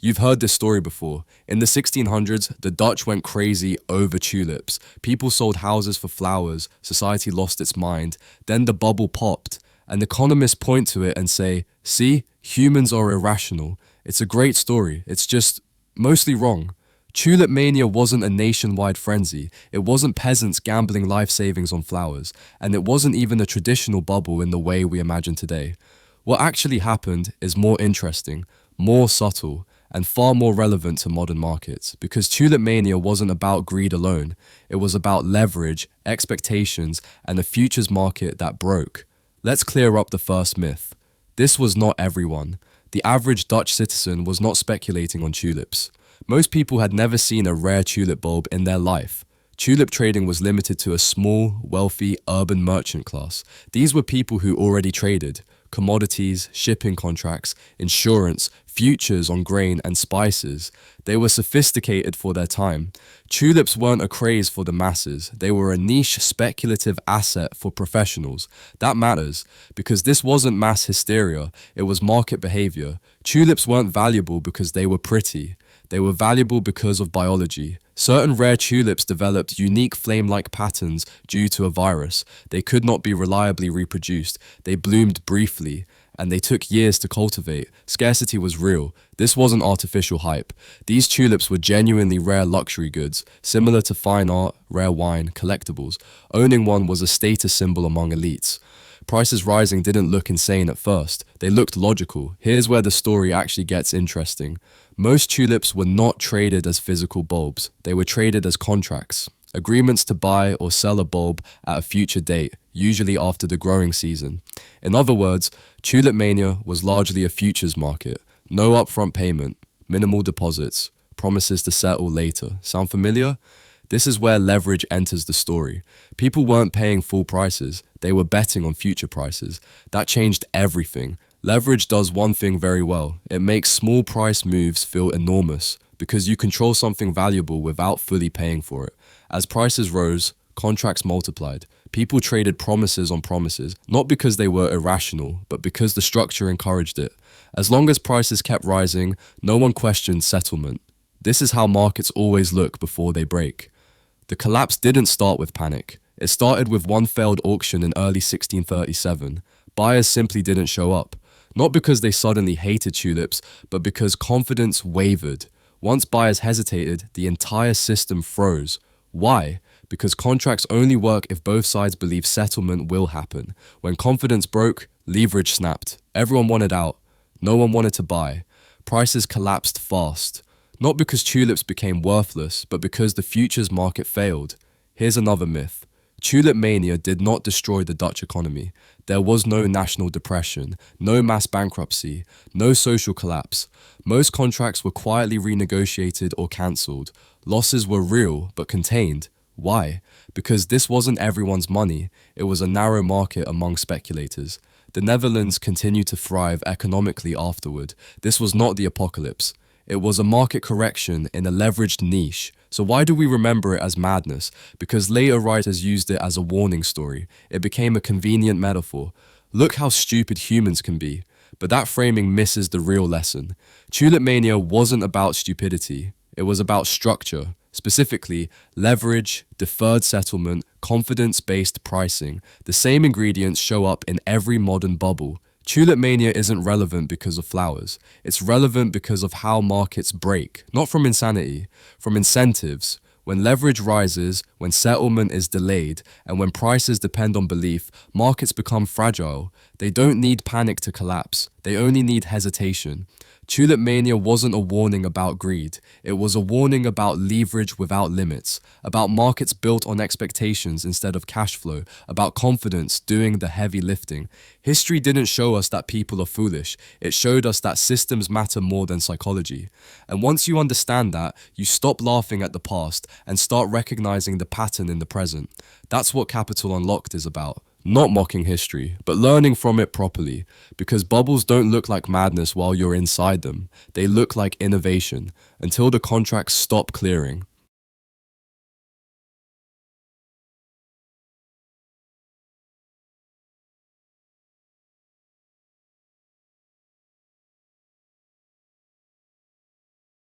You've heard this story before. In the 1600s, the Dutch went crazy over tulips. People sold houses for flowers, society lost its mind. Then the bubble popped, and economists point to it and say, see, humans are irrational. It's a great story, it's just mostly wrong. Tulip Mania wasn't a nationwide frenzy, it wasn't peasants gambling life savings on flowers, and it wasn't even a traditional bubble in the way we imagine today. What actually happened is more interesting, more subtle, and far more relevant to modern markets, because Tulip Mania wasn't about greed alone, it was about leverage, expectations, and a futures market that broke. Let's clear up the first myth. This was not everyone. The average Dutch citizen was not speculating on tulips. Most people had never seen a rare tulip bulb in their life. Tulip trading was limited to a small, wealthy, urban merchant class. These were people who already traded commodities, shipping contracts, insurance, futures on grain and spices. They were sophisticated for their time. Tulips weren't a craze for the masses. They were a niche speculative asset for professionals. That matters, because this wasn't mass hysteria, it was market behavior. Tulips weren't valuable because they were pretty. They were valuable because of biology. Certain rare tulips developed unique flame-like patterns due to a virus. They could not be reliably reproduced. They bloomed briefly, and they took years to cultivate. Scarcity was real. This wasn't artificial hype. These tulips were genuinely rare luxury goods, similar to fine art, rare wine, collectibles. Owning one was a status symbol among elites. Prices rising didn't look insane at first. They looked logical. Here's where the story actually gets interesting. Most tulips were not traded as physical bulbs. They were traded as contracts. Agreements to buy or sell a bulb at a future date, usually after the growing season. In other words, Tulip Mania was largely a futures market. No upfront payment, minimal deposits, promises to settle later. Sound familiar? This is where leverage enters the story. People weren't paying full prices, they were betting on future prices. That changed everything. Leverage does one thing very well. It makes small price moves feel enormous, because you control something valuable without fully paying for it. As prices rose, contracts multiplied. People traded promises on promises, not because they were irrational, but because the structure encouraged it. As long as prices kept rising, no one questioned settlement. This is how markets always look before they break. The collapse didn't start with panic. It started with one failed auction in early 1637. Buyers simply didn't show up. Not because they suddenly hated tulips, but because confidence wavered. Once buyers hesitated, the entire system froze. Why? Because contracts only work if both sides believe settlement will happen. When confidence broke, leverage snapped. Everyone wanted out. No one wanted to buy. Prices collapsed fast. Not because tulips became worthless, but because the futures market failed. Here's another myth. Tulip Mania did not destroy the Dutch economy. There was no national depression, no mass bankruptcy, no social collapse. Most contracts were quietly renegotiated or cancelled. Losses were real, but contained. Why? Because this wasn't everyone's money. It was a narrow market among speculators. The Netherlands continued to thrive economically afterward. This was not the apocalypse. It was a market correction in a leveraged niche. So why do we remember it as madness? Because later writers used it as a warning story. It became a convenient metaphor. Look how stupid humans can be. But that framing misses the real lesson. Tulip Mania wasn't about stupidity. It was about structure. Specifically, leverage, deferred settlement, confidence-based pricing. The same ingredients show up in every modern bubble. Tulip Mania isn't relevant because of flowers. It's relevant because of how markets break, not from insanity, from incentives. When leverage rises, when settlement is delayed, and when prices depend on belief, markets become fragile. They don't need panic to collapse. They only need hesitation. Tulip Mania wasn't a warning about greed. It was a warning about leverage without limits, about markets built on expectations instead of cash flow, about confidence doing the heavy lifting. History didn't show us that people are foolish. It showed us that systems matter more than psychology. And once you understand that, you stop laughing at the past and start recognizing the pattern in the present. That's what Capital Unlocked is about. Not mocking history, but learning from it properly, because bubbles don't look like madness while you're inside them. They look like innovation, until the contracts stop clearing.